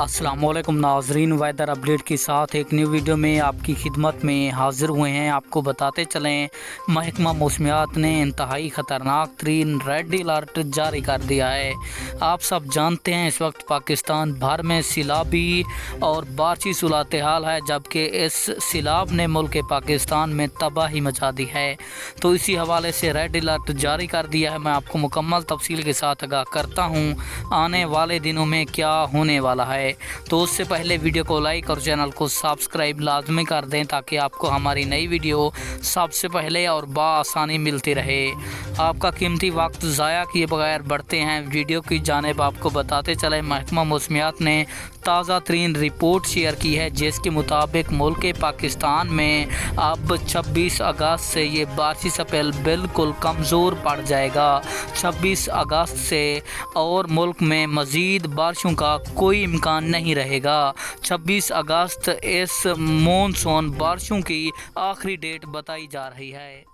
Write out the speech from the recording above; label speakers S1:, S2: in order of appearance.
S1: अस्सलाम वालेकुम नाजरीन, वेदर अपडेट के साथ एक न्यू वीडियो में आपकी खिदमत में हाज़िर हुए हैं। आपको बताते चलें, महकमा मौसमियात ने इंतहाई ख़तरनाक तरीन रेड अलर्ट जारी कर दिया है। आप सब जानते हैं इस वक्त पाकिस्तान भर में सैलाबी और बारिशी सूरत हाल है, जबकि इस सैलाब ने मुल्क पाकिस्तान में तबाही मचा दी है। तो इसी हवाले से रेड अलर्ट जारी कर दिया है। मैं आपको मुकम्मल तफसील के साथ आगाह करता हूँ आने वाले दिनों में क्या होने वाला है। तो उससे पहले वीडियो को लाइक और चैनल को सब्सक्राइब लाजमी कर दें, ताकि आपको हमारी नई वीडियो सबसे पहले और बआसानी मिलती रहे। आपका कीमती वक्त ज़ाया किए बगैर बढ़ते हैं वीडियो की जानिब। आपको बताते चले, महकमा मौसमियात ने ताज़ा तरीन रिपोर्ट शेयर की है, जिसके मुताबिक मुल्क पाकिस्तान में अब 26 अगस्त से ये बारिशी स्पेल बिल्कुल कमज़ोर पड़ जाएगा। 26 अगस्त से और मुल्क में मज़ीद बारिशों का कोई इम्कान नहीं रहेगा। 26 अगस्त इस मॉनसून बारिशों की आखिरी डेट बताई जा रही है।